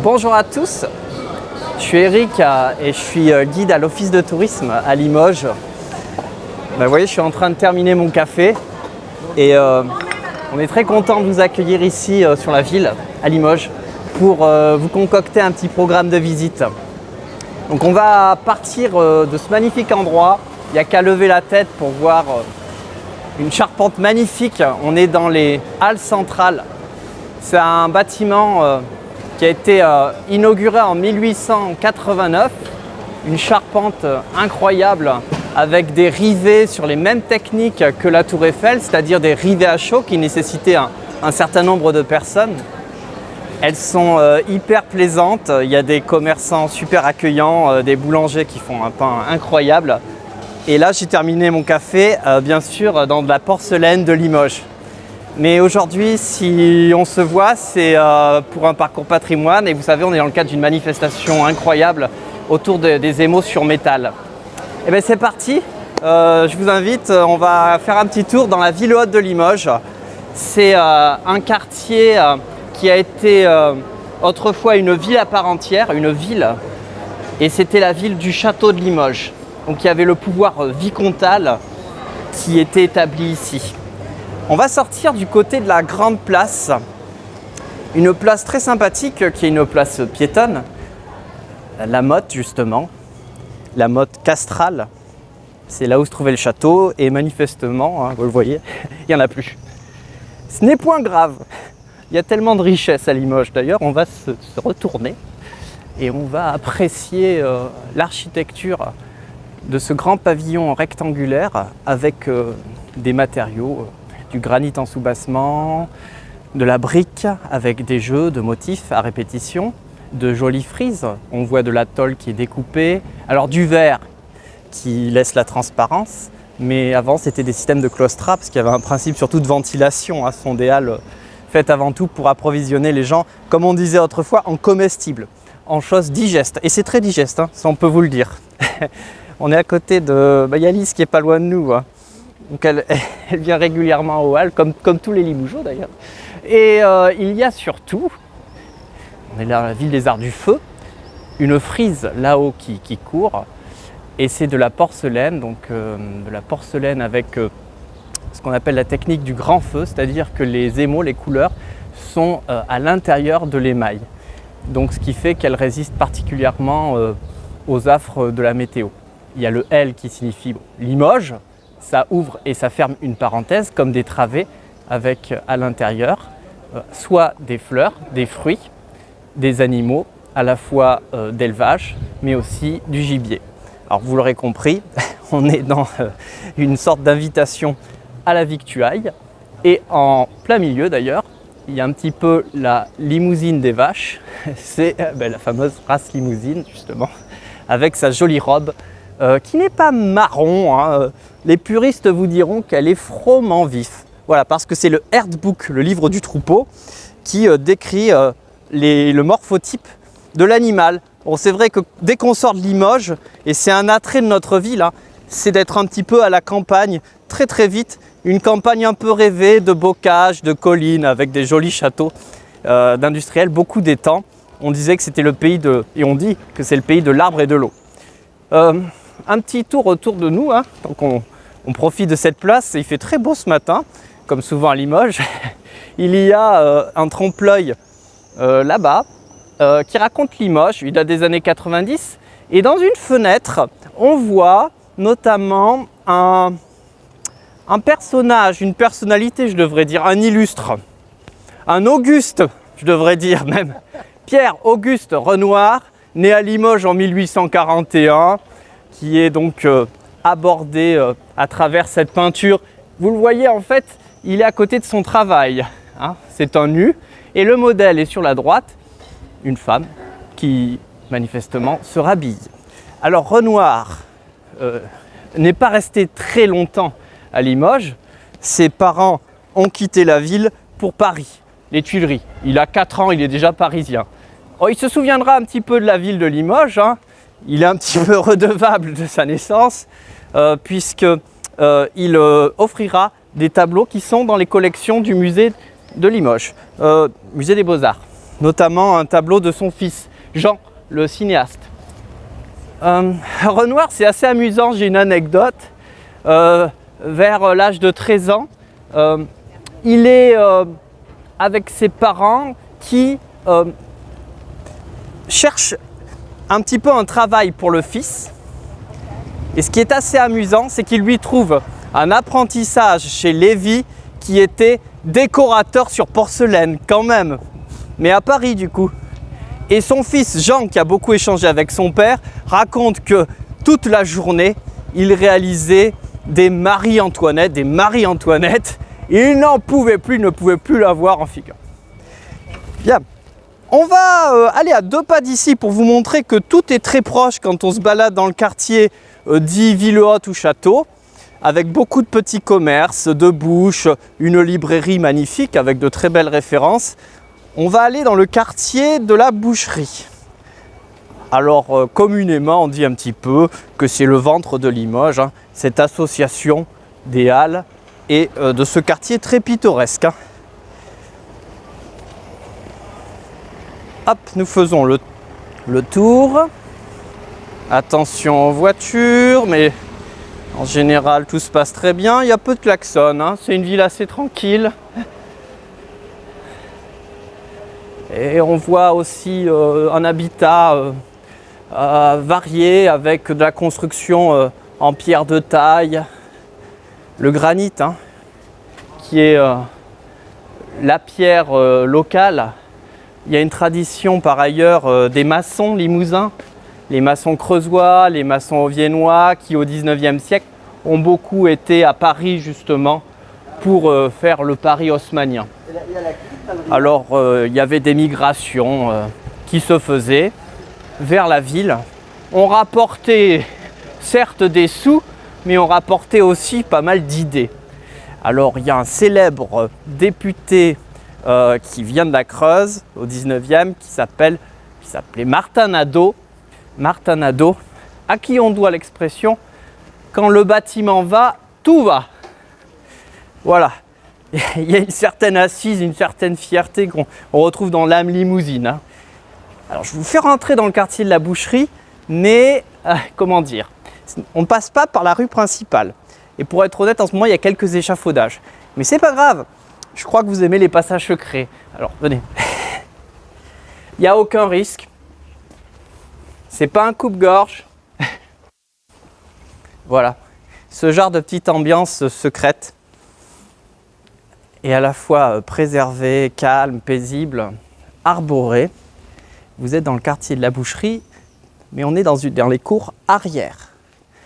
Bonjour à tous, je suis Eric et je suis guide à l'office de tourisme à Limoges. Vous voyez, je suis en train de terminer mon café et on est très content de vous accueillir ici sur la ville, à Limoges, pour vous concocter un petit programme de visite. Donc on va partir de ce magnifique endroit, il n'y a qu'à lever la tête pour voir une charpente magnifique. On est dans les Halles centrales, c'est un bâtiment qui a été inauguré en 1889, une charpente incroyable avec des rivets sur les mêmes techniques que la Tour Eiffel, c'est-à-dire des rivets à chaud qui nécessitaient un certain nombre de personnes. Elles sont hyper plaisantes, il y a des commerçants super accueillants, des boulangers qui font un pain incroyable. Et là j'ai terminé mon café, bien sûr, dans de la porcelaine de Limoges. Mais aujourd'hui, si on se voit, c'est pour un parcours patrimoine. Et vous savez, on est dans le cadre d'une manifestation incroyable autour des émaux sur métal. Et bien c'est parti, je vous invite, on va faire un petit tour dans la ville haute de Limoges. C'est un quartier qui a été autrefois une ville à part entière, une ville. Et c'était la ville du château de Limoges. Donc il y avait le pouvoir vicomtal qui était établi ici. On va sortir du côté de la grande place, une place très sympathique qui est une place piétonne, la Motte justement, la Motte castrale. C'est là où se trouvait le château et manifestement, vous le voyez, il n'y en a plus. Ce n'est point grave, il y a tellement de richesses à Limoges. D'ailleurs, on va se retourner et on va apprécier l'architecture de ce grand pavillon rectangulaire avec des matériaux, du granit en soubassement, de la brique avec des jeux de motifs à répétition, de jolies frises, on voit de la tôle qui est découpée, alors du verre qui laisse la transparence, mais avant c'était des systèmes de claustrat parce qu'il y avait un principe surtout de ventilation, ce sont des halles faites avant tout pour approvisionner les gens, comme on disait autrefois, en comestibles, en choses digestes, et c'est très digeste, ça on peut vous le dire. On est à côté de Yalis qui est pas loin de nous. Donc elle vient régulièrement aux Halles, comme tous les Limougeaux d'ailleurs. Et il y a surtout, on est là dans la ville des Arts du Feu, une frise là-haut qui court. Et c'est de la porcelaine, donc de la porcelaine avec ce qu'on appelle la technique du grand feu, c'est-à-dire que les émaux, les couleurs, sont à l'intérieur de l'émail. Donc ce qui fait qu'elle résiste particulièrement aux affres de la météo. Il y a le L qui signifie Limoges, ça ouvre et ça ferme une parenthèse comme des travées avec à l'intérieur soit des fleurs, des fruits, des animaux, à la fois d'élevage mais aussi du gibier. Alors vous l'aurez compris, on est dans une sorte d'invitation à la victuaille et en plein milieu d'ailleurs, il y a un petit peu la limousine des vaches, c'est la fameuse race limousine justement, avec sa jolie robe qui n'est pas marron, Les puristes vous diront qu'elle est froment vif. Voilà, parce que c'est le Herdbook, le livre du troupeau, qui décrit le morphotype de l'animal. Bon, c'est vrai que dès qu'on sort de Limoges, et c'est un attrait de notre ville, c'est d'être un petit peu à la campagne, très très vite, une campagne un peu rêvée de bocages, de collines, avec des jolis châteaux d'industriels, beaucoup d'étangs. On disait que c'était le pays et on dit que c'est le pays de l'arbre et de l'eau. Un petit tour autour de nous, donc on profite de cette place, il fait très beau ce matin, comme souvent à Limoges. Il y a un trompe-l'œil là-bas qui raconte Limoges, il date des années 90, et dans une fenêtre, on voit notamment un personnage, une personnalité je devrais dire, un illustre, un Auguste, je devrais dire même, Pierre-Auguste Renoir, né à Limoges en 1841, qui est donc abordé à travers cette peinture. Vous le voyez en fait, il est à côté de son travail. C'est un nu et le modèle est sur la droite, une femme qui manifestement se rhabille. Alors Renoir n'est pas resté très longtemps à Limoges. Ses parents ont quitté la ville pour Paris, les Tuileries. Il a 4 ans, il est déjà parisien. Oh, il se souviendra un petit peu de la ville de Limoges, Il est un petit peu redevable de sa naissance puisqu'il offrira des tableaux qui sont dans les collections du musée de Limoges, musée des Beaux-Arts. notamment un tableau de son fils, Jean, le cinéaste. Renoir, c'est assez amusant, j'ai une anecdote. Vers l'âge de 13 ans, il est avec ses parents qui cherchent un petit peu un travail pour le fils. Et ce qui est assez amusant, c'est qu'il lui trouve un apprentissage chez Lévy qui était décorateur sur porcelaine quand même, mais à Paris du coup. Et son fils Jean, qui a beaucoup échangé avec son père, raconte que toute la journée, il réalisait des Marie-Antoinette, il n'en pouvait plus, il ne pouvait plus la voir en figure. Bien, on va aller à 2 pas d'ici pour vous montrer que tout est très proche quand on se balade dans le quartier dit Ville-Haute ou Château, avec beaucoup de petits commerces, de bouches, une librairie magnifique avec de très belles références. On va aller dans le quartier de la Boucherie. Alors communément on dit un petit peu que c'est le ventre de Limoges, hein, cette association des halles et de ce quartier très pittoresque. Hein. Hop, nous faisons le tour. Attention aux voitures, mais en général tout se passe très bien. Il y a peu de klaxons, hein. C'est une ville assez tranquille. Et on voit aussi un habitat varié avec de la construction en pierre de taille, le granit, hein, qui est la pierre locale. Il y a une tradition par ailleurs des maçons limousins, les maçons creusois, les maçons auviennois qui au 19e siècle ont beaucoup été à Paris justement pour faire le Paris haussmannien. Alors il y avait des migrations qui se faisaient vers la ville. On rapportait certes des sous, mais on rapportait aussi pas mal d'idées. Alors il y a un célèbre député qui vient de la Creuse au 19e qui s'appelait Martin Nadeau, à qui on doit l'expression « quand le bâtiment va, tout va ». Voilà, il y a une certaine assise, une certaine fierté qu'on retrouve dans l'âme limousine. Hein. Alors je vous fais rentrer dans le quartier de la Boucherie, mais comment dire, on ne passe pas par la rue principale. Et pour être honnête, en ce moment, il y a quelques échafaudages. Mais c'est pas grave, je crois que vous aimez les passages secrets. Alors venez, il n'y a aucun risque. C'est pas un coupe-gorge. Voilà, ce genre de petite ambiance secrète et à la fois préservée, calme, paisible, arborée. Vous êtes dans le quartier de la Boucherie, mais on est dans les cours arrière.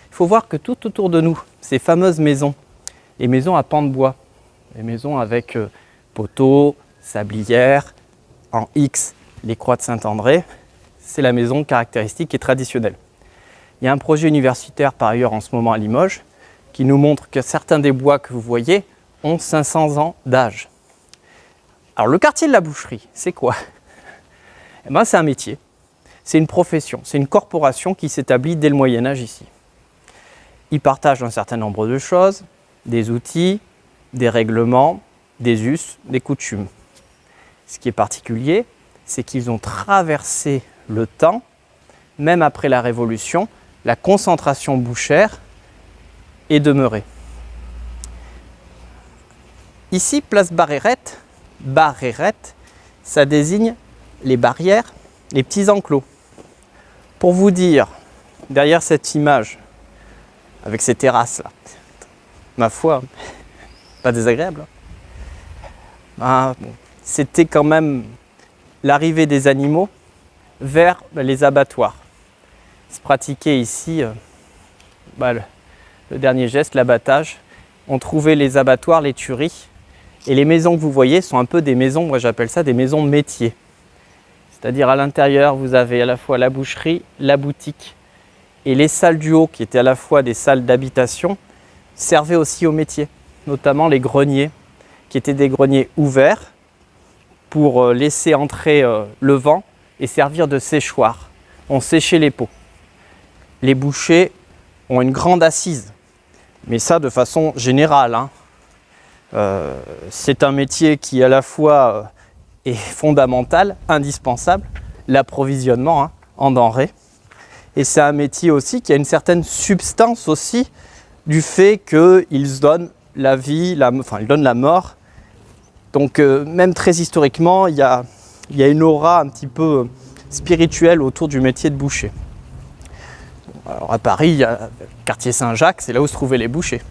Il faut voir que tout autour de nous, ces fameuses maisons, les maisons à pans de bois, les maisons avec poteaux, sablières, en X, les croix de Saint-André, c'est la maison caractéristique et traditionnelle. Il y a un projet universitaire par ailleurs en ce moment à Limoges qui nous montre que certains des bois que vous voyez ont 500 ans d'âge. Alors le quartier de la Boucherie, c'est quoi? Eh ben, c'est un métier, c'est une profession, c'est une corporation qui s'établit dès le Moyen-Âge ici. Ils partagent un certain nombre de choses, des outils, des règlements, des us, des coutumes. Ce qui est particulier, c'est qu'ils ont traversé le temps, même après la Révolution, la concentration bouchère est demeurée. Ici, place Barrérette, ça désigne les barrières, les petits enclos. Pour vous dire, derrière cette image, avec ces terrasses-là, ma foi, pas désagréable, hein. C'était quand même l'arrivée des animaux vers les abattoirs. Se pratiquait ici le dernier geste, l'abattage. On trouvait les abattoirs, les tueries. Et les maisons que vous voyez sont un peu des maisons, moi j'appelle ça des maisons de métier. C'est-à-dire à l'intérieur, vous avez à la fois la boucherie, la boutique et les salles du haut qui étaient à la fois des salles d'habitation servaient aussi au métier, notamment les greniers qui étaient des greniers ouverts pour laisser entrer le vent et servir de séchoir. On séchait les pots. Les bouchers ont une grande assise, mais ça de façon générale. Hein. C'est un métier qui à la fois et fondamental, indispensable, l'approvisionnement en denrées. Et c'est un métier aussi qui a une certaine substance aussi du fait qu'ils donnent la vie, ils donnent la mort. Donc même très historiquement, il y a une aura un petit peu spirituelle autour du métier de boucher. Alors à Paris, il y a le quartier Saint-Jacques, c'est là où se trouvaient les bouchers.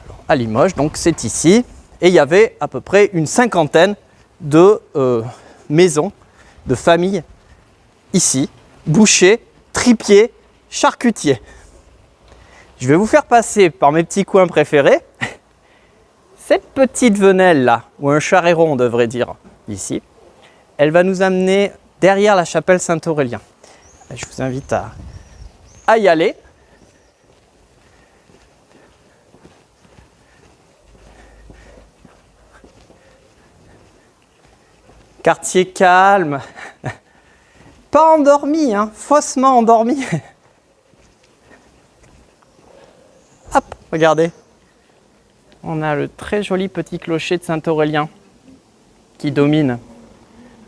Alors, à Limoges, donc c'est ici. Et il y avait à peu près une cinquantaine de maisons, de familles ici, bouchers, tripiers, charcutiers. Je vais vous faire passer par mes petits coins préférés. Cette petite venelle là, ou un char-héron on devrait dire ici, elle va nous amener derrière la chapelle Saint-Aurélien. Je vous invite à y aller. Quartier calme, pas endormi, faussement endormi. Hop, regardez. On a le très joli petit clocher de Saint-Aurélien qui domine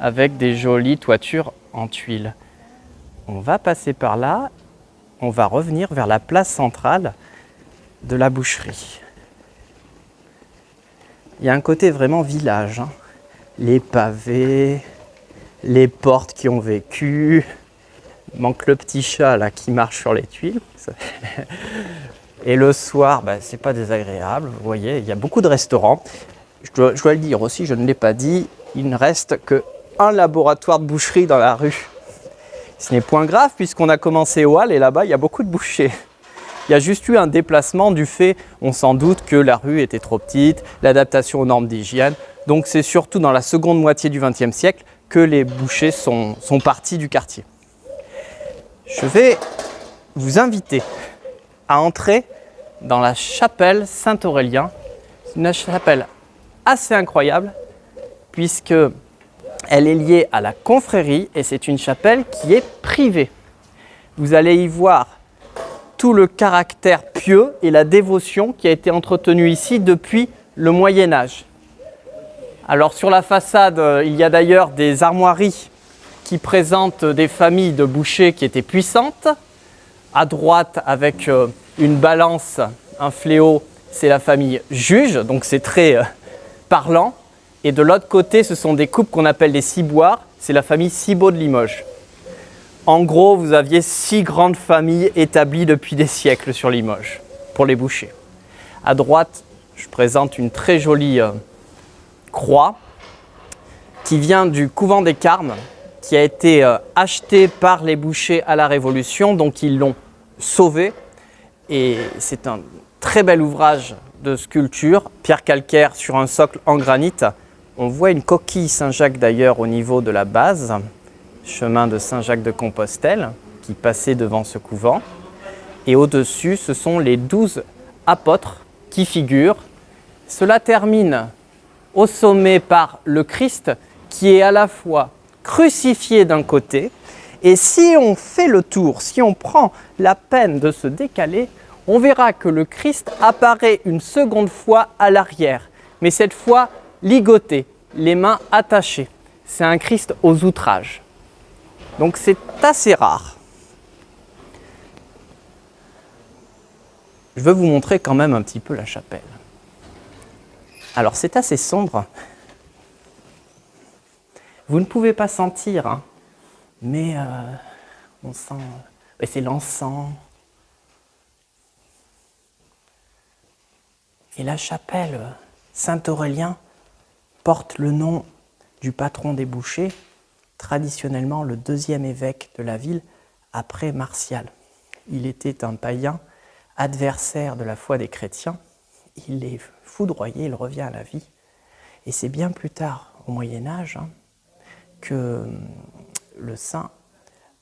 avec des jolies toitures en tuiles. On va passer par là, on va revenir vers la place centrale de la boucherie. Il y a un côté vraiment village, Les pavés, les portes qui ont vécu. Il manque le petit chat là qui marche sur les tuiles. Et le soir, c'est pas désagréable. Vous voyez, il y a beaucoup de restaurants. Je dois le dire aussi, je ne l'ai pas dit, il ne reste qu'un laboratoire de boucherie dans la rue. Ce n'est point grave puisqu'on a commencé au hall et là-bas, il y a beaucoup de bouchers. Il y a juste eu un déplacement du fait, on s'en doute, que la rue était trop petite, l'adaptation aux normes d'hygiène. Donc c'est surtout dans la seconde moitié du XXe siècle que les bouchers sont partis du quartier. Je vais vous inviter à entrer dans la chapelle Saint-Aurélien. C'est une chapelle assez incroyable puisque elle est liée à la confrérie et c'est une chapelle qui est privée. Vous allez y voir tout le caractère pieux et la dévotion qui a été entretenue ici depuis le Moyen-Âge. Alors sur la façade, il y a d'ailleurs des armoiries qui présentent des familles de bouchers qui étaient puissantes. À droite, avec une balance, un fléau, c'est la famille Juge, donc c'est très parlant. Et de l'autre côté, ce sont des coupes qu'on appelle des ciboires, c'est la famille Cibot de Limoges. En gros, vous aviez 6 grandes familles établies depuis des siècles sur Limoges, pour les bouchers. À droite, je présente une très jolie croix qui vient du couvent des Carmes, qui a été acheté par les bouchers à la Révolution, donc ils l'ont sauvé. Et c'est un très bel ouvrage de sculpture, pierre calcaire sur un socle en granit. On voit une coquille Saint-Jacques d'ailleurs au niveau de la base, chemin de Saint-Jacques-de-Compostelle, qui passait devant ce couvent. Et au-dessus, ce sont les 12 apôtres qui figurent. Cela termine au sommet par le Christ, qui est à la fois crucifié d'un côté, et si on fait le tour, si on prend la peine de se décaler, on verra que le Christ apparaît une seconde fois à l'arrière, mais cette fois ligoté, les mains attachées. C'est un Christ aux outrages. Donc c'est assez rare. Je veux vous montrer quand même un petit peu la chapelle. Alors c'est assez sombre. Vous ne pouvez pas sentir, mais on sent, c'est l'encens. Et la chapelle Saint-Aurélien porte le nom du patron des bouchers, traditionnellement le 2e évêque de la ville après Martial. Il était un païen, adversaire de la foi des chrétiens. Il est foudroyé, il revient à la vie. Et c'est bien plus tard, au Moyen-Âge, que le saint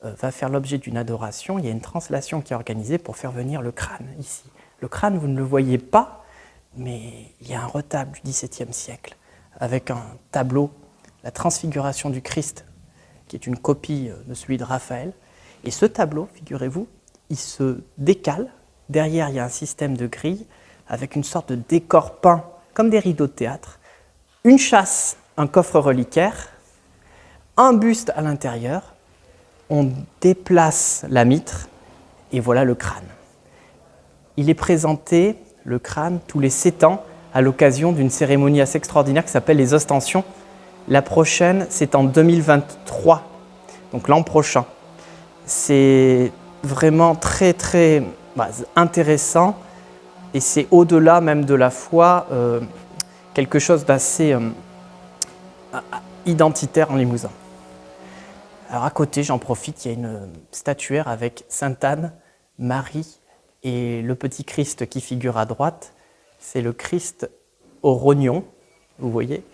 va faire l'objet d'une adoration. Il y a une translation qui est organisée pour faire venir le crâne ici. Le crâne, vous ne le voyez pas, mais il y a un retable du XVIIe siècle avec un tableau, la transfiguration du Christ, qui est une copie de celui de Raphaël. Et ce tableau, figurez-vous, il se décale. Derrière, il y a un système de grilles avec une sorte de décor peint, comme des rideaux de théâtre. Une châsse un coffre reliquaire, un buste à l'intérieur, on déplace la mitre et voilà le crâne. Il est présenté, le crâne, tous les 7 ans à l'occasion d'une cérémonie assez extraordinaire qui s'appelle les ostensions. La prochaine, c'est en 2023, donc l'an prochain. C'est vraiment très très intéressant et c'est au-delà même de la foi, quelque chose d'assez identitaire en Limousin. Alors à côté, j'en profite, il y a une statuaire avec Sainte Anne, Marie et le petit Christ qui figure à droite. C'est le Christ au rognon, vous voyez,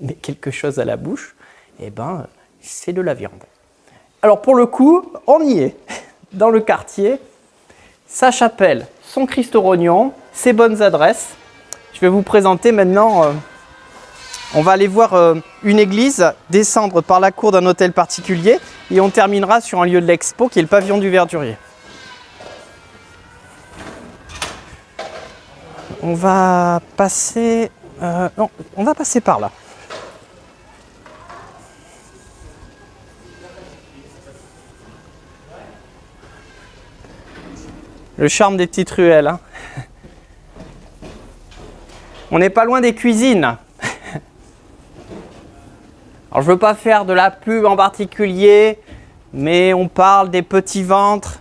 il met quelque chose à la bouche, et ben c'est de la viande. Alors pour le coup, on y est, dans le quartier, sa chapelle, son Christ au rognon, ses bonnes adresses. Je vais vous présenter maintenant, on va aller voir une église, descendre par la cour d'un hôtel particulier et on terminera sur un lieu de l'expo qui est le pavillon du Verdurier. On va passer, non, on va passer par là. Le charme des petites ruelles. Hein. On n'est pas loin des cuisines. Alors je ne veux pas faire de la pub en particulier, mais on parle des petits ventres.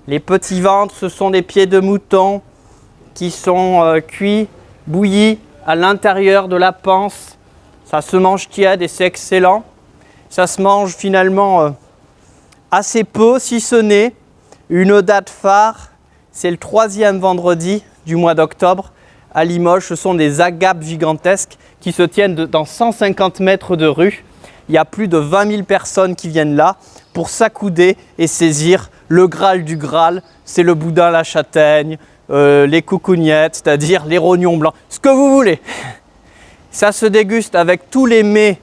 Les petits ventres, ce sont des pieds de mouton qui sont cuits, bouillis à l'intérieur de la panse. Ça se mange tiède et c'est excellent. Ça se mange finalement assez peu, si ce n'est une date phare. C'est le 3e vendredi du mois d'octobre à Limoges. Ce sont des agapes gigantesques qui se tiennent dans 150 mètres de rue. Il y a plus de 20 000 personnes qui viennent là pour s'accouder et saisir le Graal du Graal. C'est le boudin à la châtaigne, les coucougnettes, c'est-à-dire les rognons blancs, ce que vous voulez. Ça se déguste avec tous les mets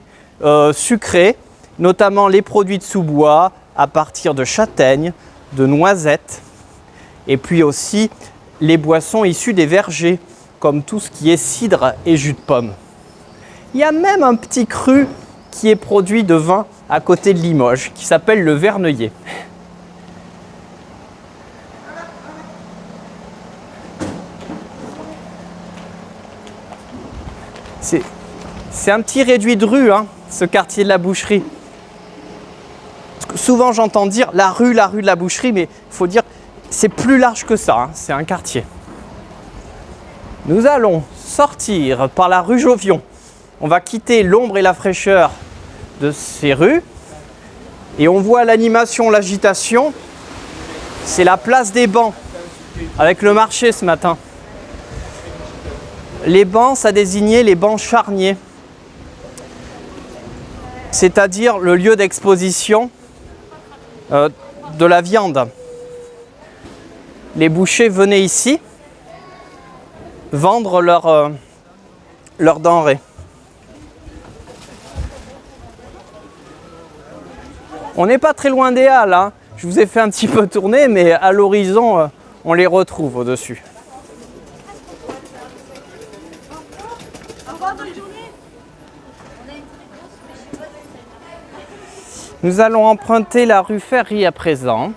sucrés, notamment les produits de sous-bois à partir de châtaignes, de noisettes, et puis aussi les boissons issues des vergers, comme tout ce qui est cidre et jus de pomme. Il y a même un petit cru qui est produit de vin à côté de Limoges, qui s'appelle le Verneuil. C'est un petit réduit de rue, hein, ce quartier de la boucherie. Souvent j'entends dire la rue de la boucherie, mais il faut dire c'est plus large que ça, hein, c'est un quartier. Nous allons sortir par la rue Jovion. On va quitter l'ombre et la fraîcheur de ces rues et on voit l'animation, l'agitation. C'est la place des bancs avec le marché ce matin. Les bancs, ça désignait les bancs charniers, c'est-à-dire le lieu d'exposition de la viande. Les bouchers venaient ici vendre leurs denrées. On n'est pas très loin des halles, hein. Je vous ai fait un petit peu tourner, mais à l'horizon, on les retrouve au-dessus. Nous allons emprunter la rue Ferry à présent.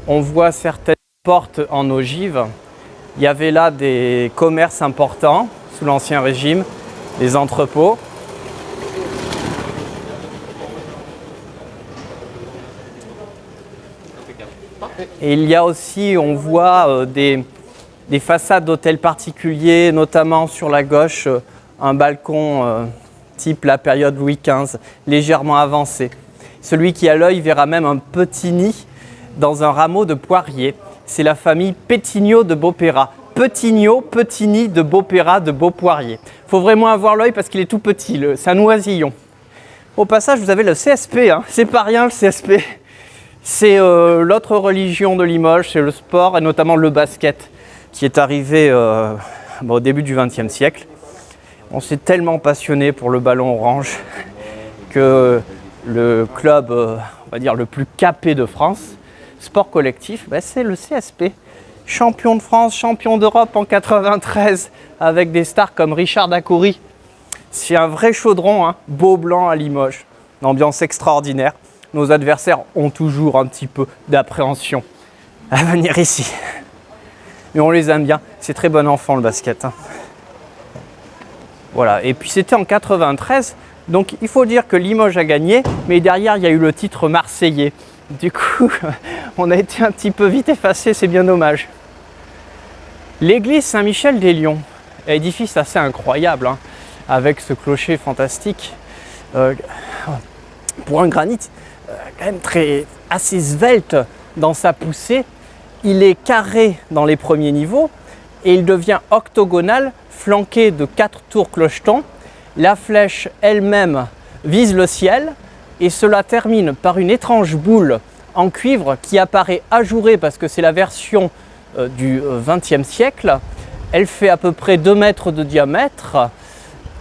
On voit certaines portes en ogive. Il y avait là des commerces importants sous l'Ancien Régime, des entrepôts. Et il y a aussi, on voit des façades d'hôtels particuliers, notamment sur la gauche, un balcon type la période Louis XV, légèrement avancé. Celui qui a l'œil verra même un petit nid dans un rameau de poirier. C'est la famille Pétignot de Beaupérat. Pétignot, petit nid de Beaupérat de Beaupoirier. Il faut vraiment avoir l'œil parce qu'il est tout petit, c'est un oisillon. Au passage, vous avez le CSP, hein. C'est pas rien le CSP. C'est l'autre religion de Limoges, c'est le sport et notamment le basket qui est arrivé au début du XXe siècle. On s'est tellement passionné pour le ballon orange que le club, on va dire, le plus capé de France, sport collectif, c'est le CSP champion de France, champion d'Europe en 93 avec des stars comme Richard Dacoury. C'est un vrai chaudron, hein, beau blanc à Limoges. Une ambiance extraordinaire. Nos adversaires ont toujours un petit peu d'appréhension à venir ici. Mais on les aime bien. C'est très bon enfant le basket, hein. Voilà. Et puis c'était en 93. Donc il faut dire que Limoges a gagné. Mais derrière, il y a eu le titre marseillais. Du coup, on a été un petit peu vite effacé. C'est bien dommage. L'église Saint-Michel-des-Lions. Édifice assez incroyable, hein, avec ce clocher fantastique. Pour un granit, quand même assez svelte dans sa poussée. Il est carré dans les premiers niveaux et il devient octogonal, flanqué de 4 tours clochetons. La flèche elle-même vise le ciel et cela termine par une étrange boule en cuivre qui apparaît ajourée parce que c'est la version du XXe siècle. Elle fait à peu près 2 mètres de diamètre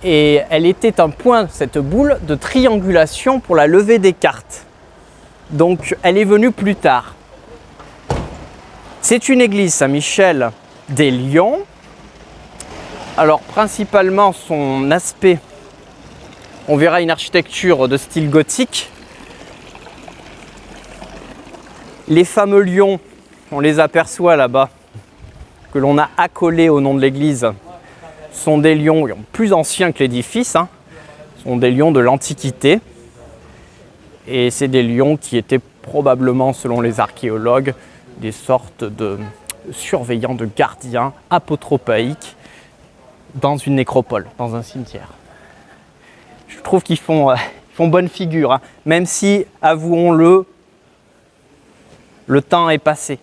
et elle était un point, cette boule, de triangulation pour la levée des cartes. Donc elle est venue plus tard. C'est une église Saint-Michel-des-Lions. Alors principalement son aspect, on verra une architecture de style gothique. Les fameux lions, on les aperçoit là-bas, que l'on a accolés au nom de l'église, sont des lions plus anciens que l'édifice, hein, sont des lions de l'Antiquité. Et c'est des lions qui étaient probablement, selon les archéologues, des sortes de surveillants, de gardiens apotropaïques dans une nécropole, dans un cimetière. Je trouve qu'ils font bonne figure, hein, même si, avouons-le, le temps est passé.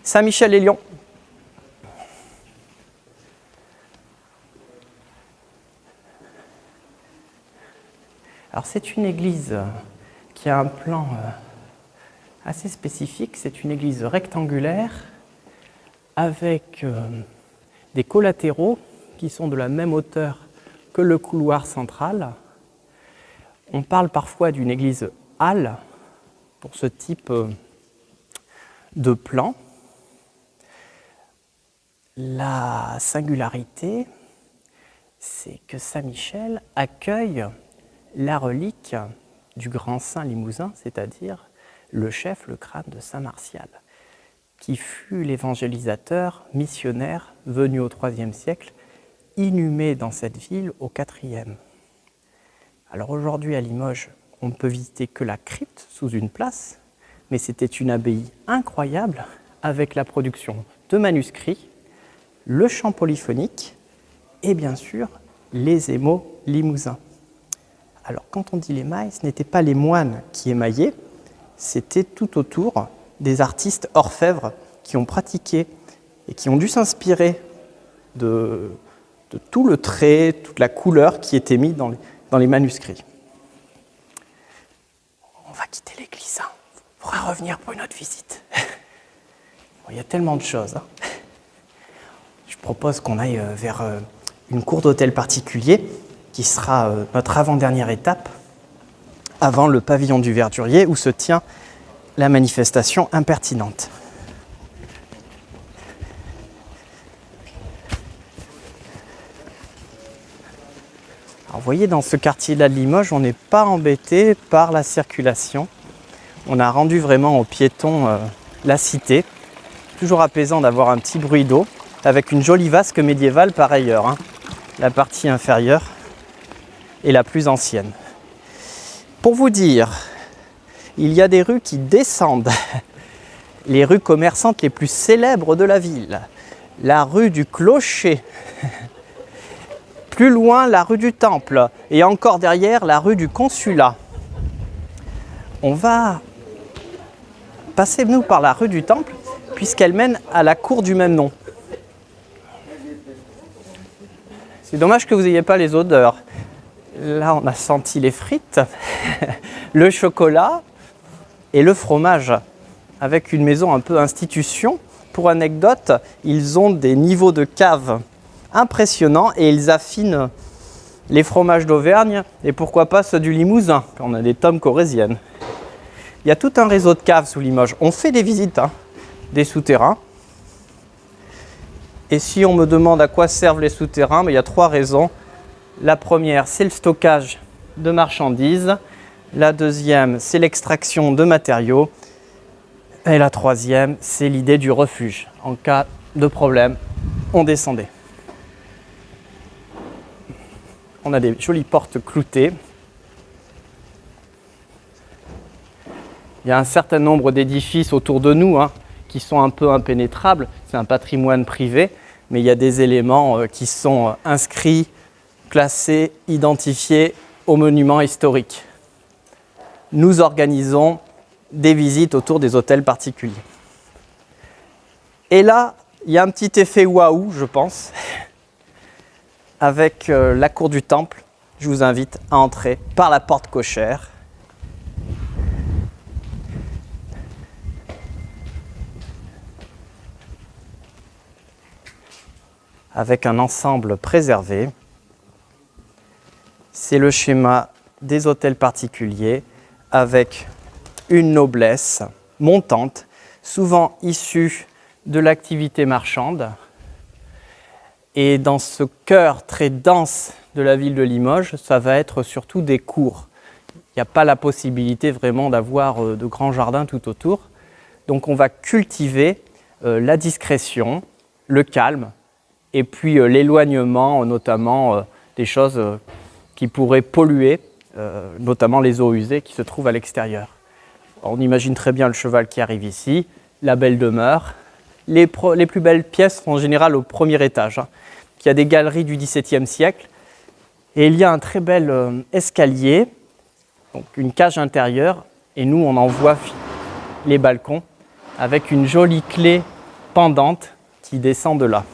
Saint-Michel-les-Lions. Alors c'est une église qui a un plan assez spécifique. C'est une église rectangulaire avec des collatéraux qui sont de la même hauteur que le couloir central. On parle parfois d'une église halle pour ce type de plan. La singularité, c'est que Saint-Michel accueille la relique du grand saint limousin, c'est-à-dire le chef, le crâne de Saint Martial, qui fut l'évangélisateur missionnaire venu au IIIe siècle, inhumé dans cette ville au IVe. Alors aujourd'hui à Limoges, on ne peut visiter que la crypte sous une place, mais c'était une abbaye incroyable avec la production de manuscrits, le chant polyphonique et bien sûr les émaux limousins. Alors quand on dit l'émail, ce n'étaient pas les moines qui émaillaient, c'était tout autour des artistes orfèvres qui ont pratiqué et qui ont dû s'inspirer de tout le trait, toute la couleur qui était mise dans les manuscrits. On va quitter l'église, hein. On pourra revenir pour une autre visite. Bon, il y a tellement de choses, hein. Je propose qu'on aille vers une cour d'hôtel particulier qui sera notre avant-dernière étape avant le pavillon du Verdurier où se tient la manifestation impertinente. Alors, vous voyez, dans ce quartier-là de Limoges, on n'est pas embêté par la circulation. On a rendu vraiment aux piétons la cité. Toujours apaisant d'avoir un petit bruit d'eau avec une jolie vasque médiévale par ailleurs, hein. La partie inférieure est la plus ancienne. Pour vous dire, il y a des rues qui descendent, les rues commerçantes les plus célèbres de la ville. La rue du Clocher, plus loin la rue du Temple et encore derrière la rue du Consulat. On va passer nous par la rue du Temple puisqu'elle mène à la cour du même nom. C'est dommage que vous n'ayez pas les odeurs. Là, on a senti les frites, le chocolat et le fromage, avec une maison un peu institution. Pour anecdote, ils ont des niveaux de cave impressionnants et ils affinent les fromages d'Auvergne et pourquoi pas ceux du Limousin, quand on a des tomes corréziennes. Il y a tout un réseau de caves sous Limoges. On fait des visites des souterrains. Et si on me demande à quoi servent les souterrains, il y a 3 raisons. La première, c'est le stockage de marchandises. La deuxième, c'est l'extraction de matériaux. Et la troisième, c'est l'idée du refuge. En cas de problème, on descendait. On a des jolies portes cloutées. Il y a un certain nombre d'édifices autour de nous qui sont un peu impénétrables. C'est un patrimoine privé, mais il y a des éléments qui sont inscrits, classés, identifiés aux monuments historiques. Nous organisons des visites autour des hôtels particuliers. Et là, il y a un petit effet waouh, je pense, avec la cour du temple. Je vous invite à entrer par la porte cochère. Avec un ensemble préservé. C'est le schéma des hôtels particuliers avec une noblesse montante, souvent issue de l'activité marchande. Et dans ce cœur très dense de la ville de Limoges, ça va être surtout des cours. Il n'y a pas la possibilité vraiment d'avoir de grands jardins tout autour. Donc on va cultiver la discrétion, le calme, et puis l'éloignement, notamment des choses qui pourraient polluer, notamment les eaux usées qui se trouvent à l'extérieur. On imagine très bien le cheval qui arrive ici, la belle demeure. Les plus belles pièces sont en général au premier étage. Il y a des galeries du XVIIe siècle et il y a un très bel escalier, donc une cage intérieure, et nous on en voit les balcons avec une jolie clé pendante qui descend de là.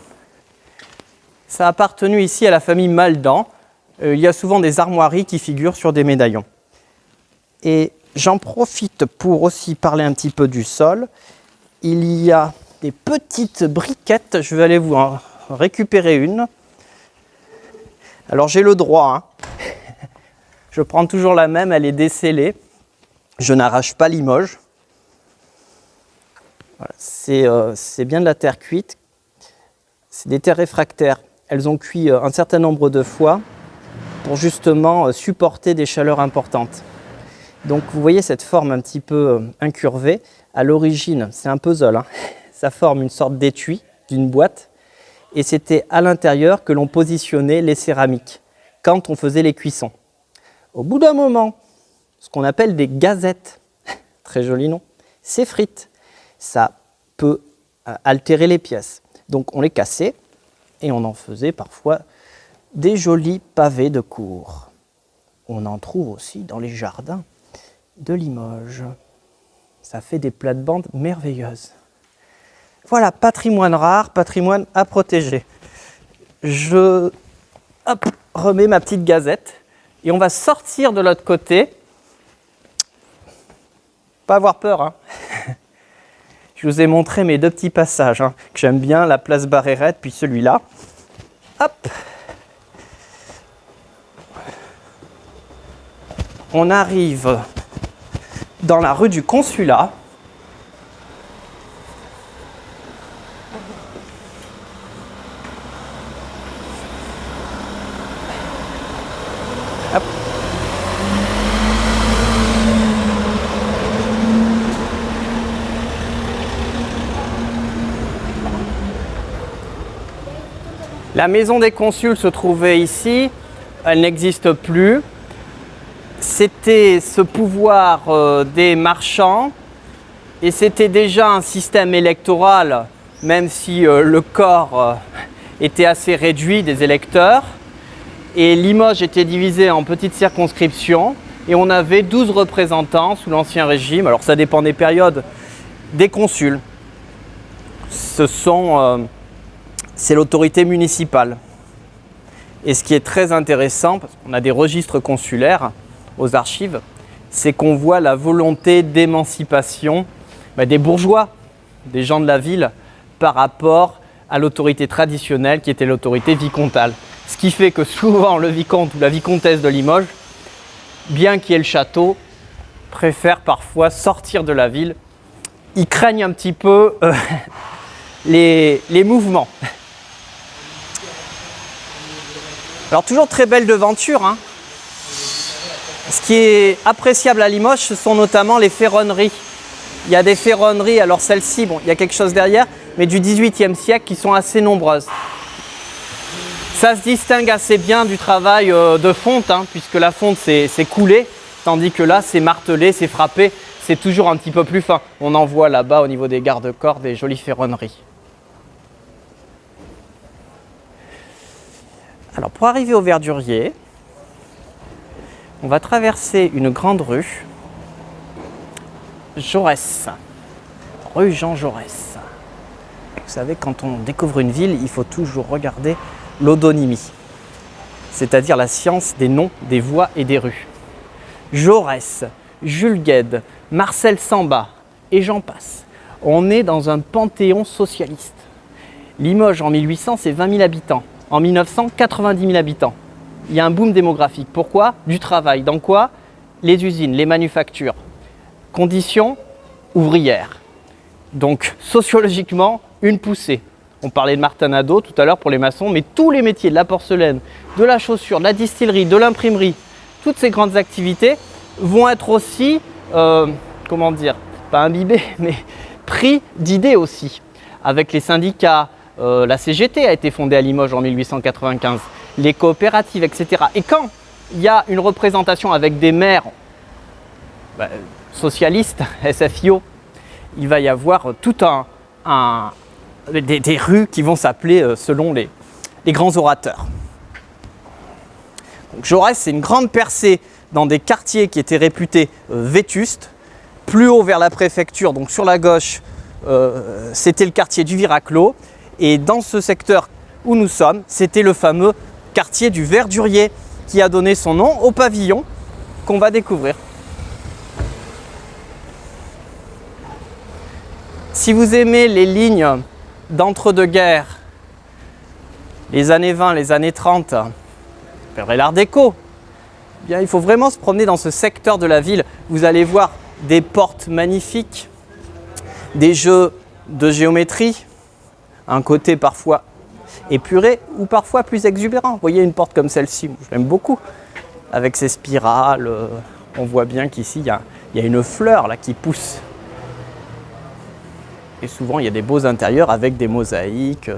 Ça a appartenu ici à la famille Maldan. Il y a souvent des armoiries qui figurent sur des médaillons. Et j'en profite pour aussi parler un petit peu du sol. Il y a des petites briquettes, je vais aller vous en récupérer une. Alors j'ai le droit, je prends toujours la même, elle est décellée. Je n'arrache pas Limoges. Voilà, c'est bien de la terre cuite. C'est des terres réfractaires. Elles ont cuit un certain nombre de fois pour justement supporter des chaleurs importantes. Donc vous voyez cette forme un petit peu incurvée. À l'origine, c'est un puzzle. Ça forme une sorte d'étui d'une boîte. Et c'était à l'intérieur que l'on positionnait les céramiques quand on faisait les cuissons. Au bout d'un moment, ce qu'on appelle des gazettes, très joli nom, s'effritent. Ça peut altérer les pièces. Donc on les cassait et on en faisait parfois des jolis pavés de cour. On en trouve aussi dans les jardins de Limoges. Ça fait des plates-bandes merveilleuses. Voilà, patrimoine rare, patrimoine à protéger. Je remets ma petite gazette et on va sortir de l'autre côté. Pas avoir peur, Je vous ai montré mes 2 petits passages que j'aime bien, la place Barrérette, puis celui-là. Hop. On arrive dans la rue du Consulat. Hop. La maison des consuls se trouvait ici, elle n'existe plus. C'était ce pouvoir des marchands et c'était déjà un système électoral, même si le corps était assez réduit des électeurs. Et Limoges était divisé en petites circonscriptions et on avait 12 représentants sous l'Ancien Régime. Alors ça dépend des périodes, des consuls. C'est l'autorité municipale. Et ce qui est très intéressant, parce qu'on a des registres consulaires aux archives, c'est qu'on voit la volonté d'émancipation des bourgeois, des gens de la ville, par rapport à l'autorité traditionnelle qui était l'autorité vicomtale. Ce qui fait que souvent le vicomte ou la vicomtesse de Limoges, bien qu'il y ait le château, préfèrent parfois sortir de la ville. Ils craignent un petit peu les mouvements. Alors toujours très belle devanture, hein. Ce qui est appréciable à Limoges, ce sont notamment les ferronneries. Il y a des ferronneries, alors celles-ci, bon, il y a quelque chose derrière, mais du XVIIIe siècle qui sont assez nombreuses. Ça se distingue assez bien du travail de fonte, hein, puisque la fonte c'est coulé, tandis que là c'est martelé, c'est frappé, c'est toujours un petit peu plus fin. On en voit là-bas au niveau des garde-corps des jolies ferronneries. Alors pour arriver au Verdurier, on va traverser une grande rue, Jaurès, rue Jean Jaurès. Vous savez, quand on découvre une ville, il faut toujours regarder l'odonymie, c'est-à-dire la science des noms, des voies et des rues. Jaurès, Jules Guesde, Marcel Samba et j'en passe. On est dans un panthéon socialiste. Limoges en 1800, c'est 20 000 habitants. En 1900, 90 000 habitants. Il y a un boom démographique. Pourquoi? Du travail. Dans quoi? Les usines, les manufactures. Conditions ouvrières. Donc, sociologiquement, une poussée. On parlait de Martin Nadeau tout à l'heure pour les maçons, mais tous les métiers, de la porcelaine, de la chaussure, de la distillerie, de l'imprimerie, toutes ces grandes activités vont être aussi, comment dire, pas imbibées, mais pris d'idées aussi. Avec les syndicats, la CGT a été fondée à Limoges en 1895, les coopératives, etc. Et quand il y a une représentation avec des maires socialistes, SFIO, il va y avoir tout des rues qui vont s'appeler selon les grands orateurs. Donc, Jaurès, c'est une grande percée dans des quartiers qui étaient réputés vétustes. Plus haut vers la préfecture, donc sur la gauche, c'était le quartier du Viraclos. Et dans ce secteur où nous sommes, c'était le fameux quartier du Verdurier qui a donné son nom au pavillon qu'on va découvrir. Si vous aimez les lignes d'entre-deux-guerres, les années 20, les années 30, l'art déco, eh bien, il faut vraiment se promener dans ce secteur de la ville. Vous allez voir des portes magnifiques, des jeux de géométrie, un côté parfois épuré ou parfois plus exubérant. Vous voyez une porte comme celle-ci, je l'aime beaucoup, avec ses spirales. On voit bien qu'ici, il y a une fleur là, qui pousse. Et souvent, il y a des beaux intérieurs avec des mosaïques,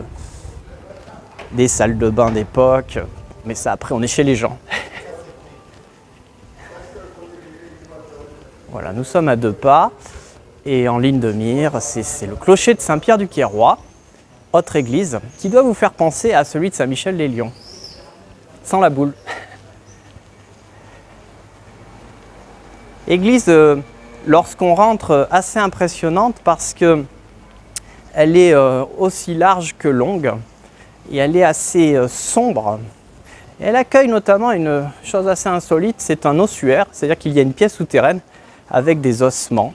des salles de bain d'époque. Mais ça, après, on est chez les gens. Voilà, nous sommes à 2 pas. Et en ligne de mire, c'est le clocher de Saint-Pierre-du-Queyroy, autre église, qui doit vous faire penser à celui de Saint-Michel-les-Lions, sans la boule. Église, lorsqu'on rentre, assez impressionnante parce que elle est aussi large que longue et elle est assez sombre. Et elle accueille notamment une chose assez insolite, c'est un ossuaire, c'est-à-dire qu'il y a une pièce souterraine avec des ossements.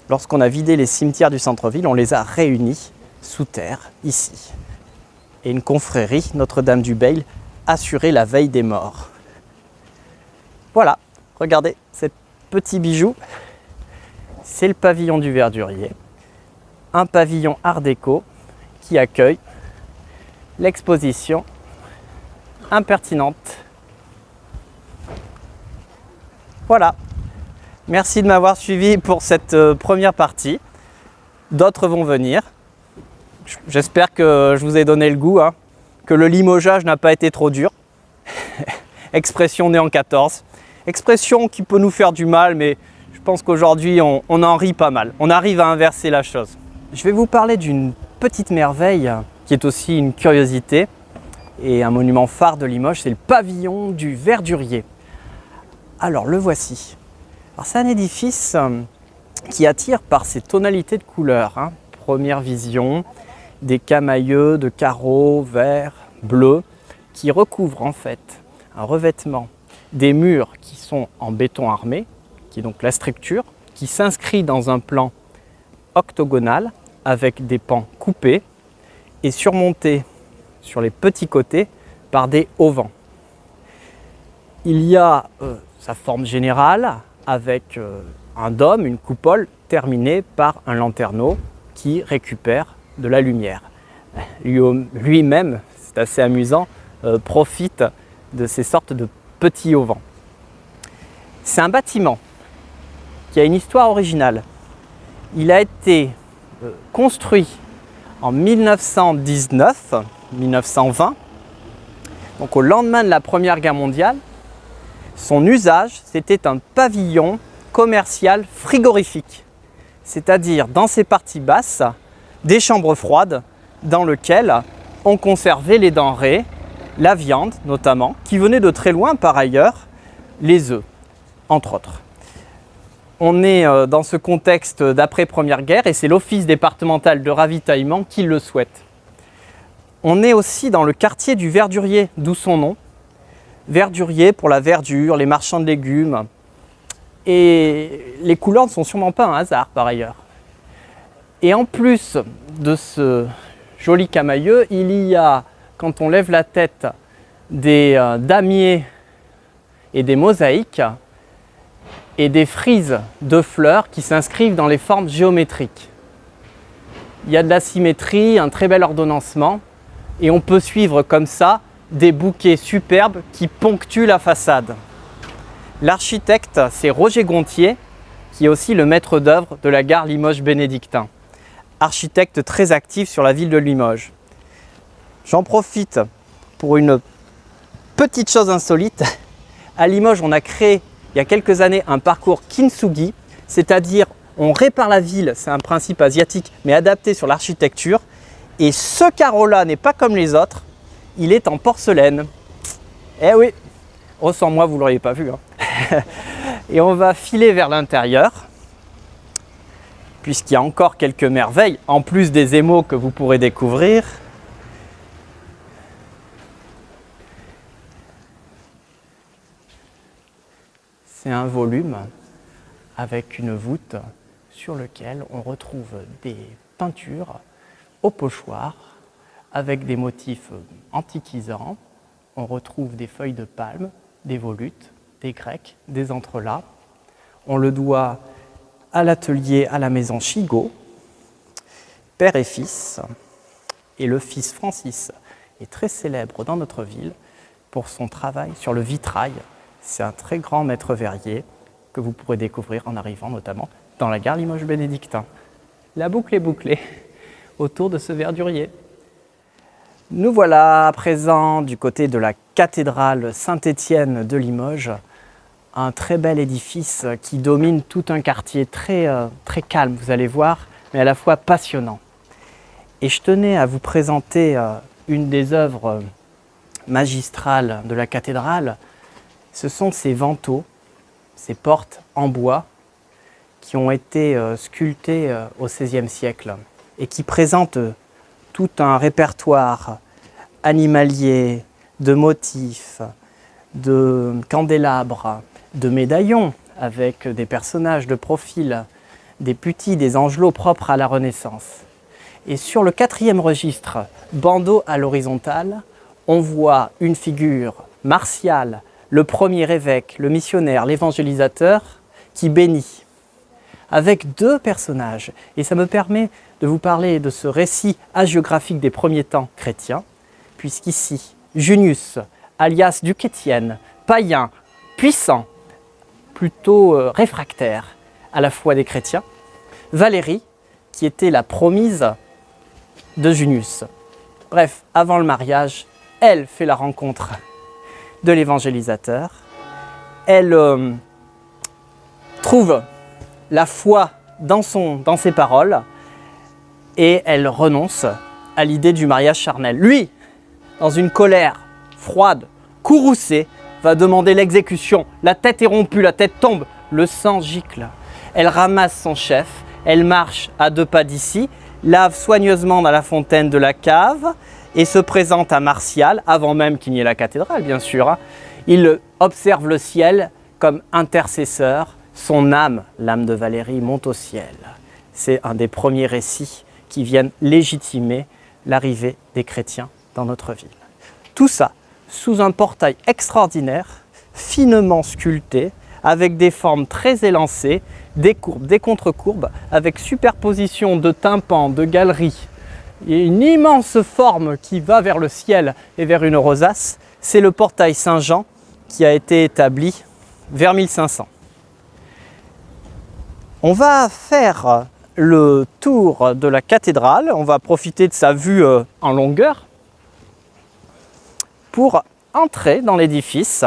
Lorsqu'on a vidé les cimetières du centre-ville, on les a réunis sous terre, ici. Et une confrérie, Notre-Dame-du-Bail, assurait la veille des morts. Voilà, regardez, ce petit bijou, c'est le pavillon du Verdurier. Un pavillon art déco qui accueille l'exposition Impertinente. Voilà. Merci de m'avoir suivi pour cette première partie. D'autres vont venir. J'espère que je vous ai donné le goût, hein, que le limogeage n'a pas été trop dur. Expression née en 14. Expression qui peut nous faire du mal, mais je pense qu'aujourd'hui, on en rit pas mal. On arrive à inverser la chose. Je vais vous parler d'une petite merveille qui est aussi une curiosité et un monument phare de Limoges, c'est le pavillon du Verdurier. Alors, le voici. Alors, c'est un édifice qui attire par ses tonalités de couleurs. Hein. Première vision, des camailleux de carreaux verts, bleus, qui recouvrent en fait un revêtement des murs qui sont en béton armé, qui est donc la structure, qui s'inscrit dans un plan octogonal avec des pans coupés et surmontés sur les petits côtés par des auvents. Il y a sa forme générale avec un dôme, une coupole terminée par un lanterneau qui récupère de la lumière. Lui-même, c'est assez amusant, profite de ces sortes de petits auvents. C'est un bâtiment qui a une histoire originale. Il a été construit en 1919-1920, donc au lendemain de la Première Guerre mondiale. Son usage, c'était un pavillon commercial frigorifique, c'est-à-dire dans ses parties basses, des chambres froides dans lesquelles on conservait les denrées, la viande notamment, qui venait de très loin par ailleurs, les œufs, entre autres. On est dans ce contexte d'après-première guerre et c'est l'office départemental de ravitaillement qui le souhaite. On est aussi dans le quartier du Verdurier, d'où son nom. Verdurier pour la verdure, les marchands de légumes. Et les couleurs ne sont sûrement pas un hasard par ailleurs. Et en plus de ce joli camailleux, il y a, quand on lève la tête, des damiers et des mosaïques et des frises de fleurs qui s'inscrivent dans les formes géométriques. Il y a de la symétrie, un très bel ordonnancement et on peut suivre comme ça des bouquets superbes qui ponctuent la façade. L'architecte, c'est Roger Gontier, qui est aussi le maître d'œuvre de la gare Limoges-Bénédictin. Architecte très actif sur la ville de Limoges. J'en profite pour une petite chose insolite. À Limoges, on a créé il y a quelques années un parcours kintsugi, c'est-à-dire on répare la ville, c'est un principe asiatique, mais adapté sur l'architecture. Et ce carreau-là n'est pas comme les autres, il est en porcelaine. Eh oui, oh sans moi vous ne l'auriez pas vu. Hein. Et on va filer vers l'intérieur, puisqu'il y a encore quelques merveilles, en plus des émaux que vous pourrez découvrir. C'est un volume avec une voûte sur lequel on retrouve des peintures au pochoir avec des motifs antiquisants. On retrouve des feuilles de palme, des volutes, des grecs, des entrelacs. On le doit à l'atelier à la maison Chigot, père et fils. Et le fils Francis est très célèbre dans notre ville pour son travail sur le vitrail. C'est un très grand maître verrier que vous pourrez découvrir en arrivant notamment dans la gare Limoges-Bénédictin. La boucle est bouclée autour de ce verdurier. Nous voilà à présent du côté de la cathédrale Saint-Étienne de Limoges, un très bel édifice qui domine tout un quartier très calme, vous allez voir, mais à la fois passionnant. Et je tenais à vous présenter une des œuvres magistrales de la cathédrale. Ce sont ces vantaux, ces portes en bois qui ont été sculptées au XVIe siècle et qui présentent tout un répertoire animalier, de motifs, de candélabres, de médaillons avec des personnages de profil, des putti, des angelots propres à la Renaissance. Et sur le 4e registre, bandeau à l'horizontale, on voit une figure martiale, le premier évêque, le missionnaire, l'évangélisateur, qui bénit, avec 2 personnages. Et ça me permet de vous parler de ce récit hagiographique des premiers temps chrétiens, puisqu'ici, Junius, alias Duc Étienne, païen, puissant, plutôt réfractaire à la foi des chrétiens, Valérie, qui était la promise de Junius. Bref, avant le mariage, elle fait la rencontre de l'évangélisateur. Elle trouve la foi dans ses paroles et elle renonce à l'idée du mariage charnel. Lui, dans une colère froide, courroucée, va demander l'exécution. La tête est rompue, la tête tombe, le sang gicle. Elle ramasse son chef, elle marche à 2 pas d'ici, lave soigneusement dans la fontaine de la cave et se présente à Martial, avant même qu'il n'y ait la cathédrale, bien sûr. Il observe le ciel comme intercesseur. Son âme, l'âme de Valérie, monte au ciel. C'est un des premiers récits qui viennent légitimer l'arrivée des chrétiens dans notre ville. Tout ça sous un portail extraordinaire, finement sculpté, avec des formes très élancées, des courbes, des contre-courbes, avec superposition de tympans, de galeries. Il y a une immense forme qui va vers le ciel et vers une rosace. C'est le portail Saint-Jean qui a été établi vers 1500. On va faire le tour de la cathédrale, on va profiter de sa vue en longueur pour entrer dans l'édifice.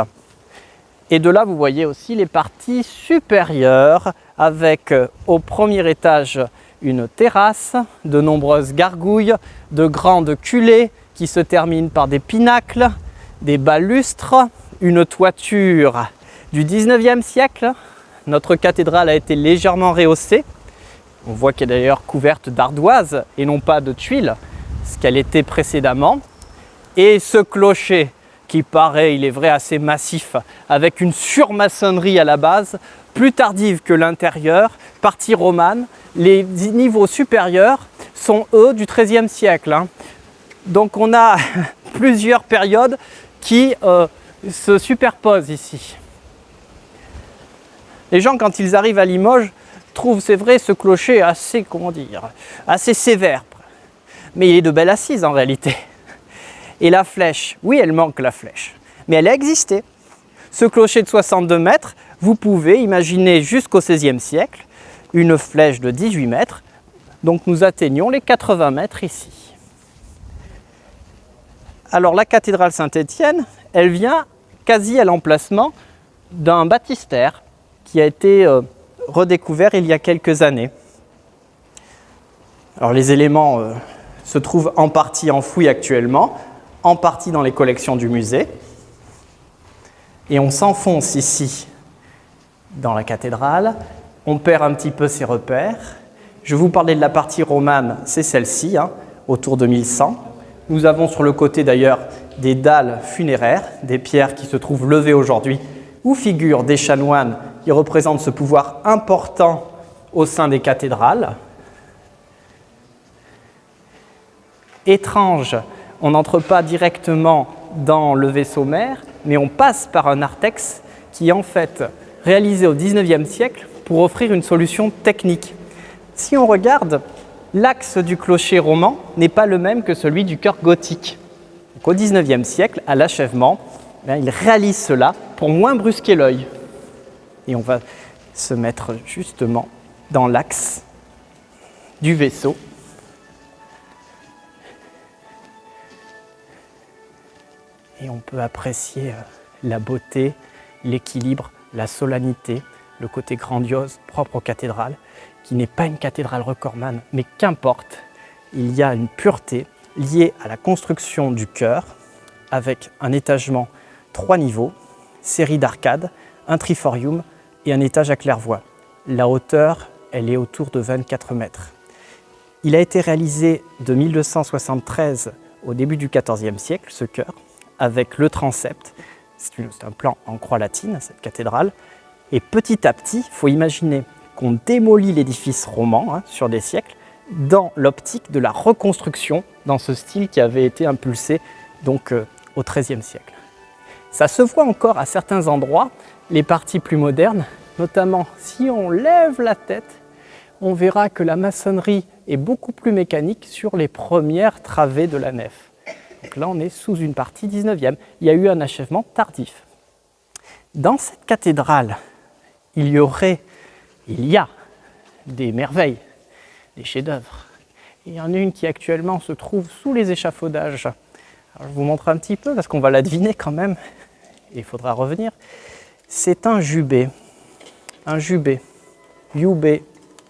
Et de là, vous voyez aussi les parties supérieures avec au premier étage une terrasse, de nombreuses gargouilles, de grandes culées qui se terminent par des pinacles, des balustres, une toiture du 19e siècle. Notre cathédrale a été légèrement rehaussée. On voit qu'elle est d'ailleurs couverte d'ardoises et non pas de tuiles, ce qu'elle était précédemment. Et ce clocher qui paraît, il est vrai, assez massif, avec une surmaçonnerie à la base, plus tardive que l'intérieur, partie romane. Les niveaux supérieurs sont, eux, du XIIIe siècle. Donc on a plusieurs périodes qui se superposent ici. Les gens, quand ils arrivent à Limoges, trouvent, c'est vrai, ce clocher assez, comment dire, assez sévère. Mais il est de belle assise en réalité. Et la flèche, oui, elle manque la flèche, mais elle a existé. Ce clocher de 62 mètres, vous pouvez imaginer jusqu'au XVIe siècle une flèche de 18 mètres. Donc nous atteignons les 80 mètres ici. Alors la cathédrale Saint-Étienne, elle vient quasi à l'emplacement d'un baptistère qui a été redécouvert il y a quelques années. Alors les éléments se trouvent en partie enfouis actuellement, en partie dans les collections du musée. Et on s'enfonce ici dans la cathédrale, on perd un petit peu ses repères. Je vous parlais de la partie romane, c'est celle-ci, autour de 1100. Nous avons sur le côté d'ailleurs des dalles funéraires, des pierres qui se trouvent levées aujourd'hui, où figurent des chanoines qui représentent ce pouvoir important au sein des cathédrales. Étrange, on n'entre pas directement dans le vaisseau mère, mais on passe par un narthex qui est en fait réalisé au XIXe siècle pour offrir une solution technique. Si on regarde, l'axe du clocher roman n'est pas le même que celui du chœur gothique. Donc, au XIXe siècle, à l'achèvement, il réalise cela pour moins brusquer l'œil. Et on va se mettre justement dans l'axe du vaisseau. Et on peut apprécier la beauté, l'équilibre, la solennité, le côté grandiose propre aux cathédrales, qui n'est pas une cathédrale recordman, mais qu'importe, il y a une pureté liée à la construction du chœur, avec un étagement 3 niveaux, série d'arcades, un triforium et un étage à claire-voie. La hauteur, elle est autour de 24 mètres. Il a été réalisé de 1273 au début du XIVe siècle, ce chœur, avec le transept. C'est un plan en croix latine, cette cathédrale. Et petit à petit, il faut imaginer qu'on démolit l'édifice roman sur des siècles dans l'optique de la reconstruction dans ce style qui avait été impulsé donc, au XIIIe siècle. Ça se voit encore à certains endroits, les parties plus modernes, notamment si on lève la tête, on verra que la maçonnerie est beaucoup plus mécanique sur les premières travées de la nef. Donc là, on est sous une partie 19e. Il y a eu un achèvement tardif. Dans cette cathédrale, il y a des merveilles, des chefs-d'œuvre. Il y en a une qui actuellement se trouve sous les échafaudages. Alors, je vous montre un petit peu parce qu'on va la deviner quand même. Et il faudra revenir. C'est un jubé. Un jubé. Jubé,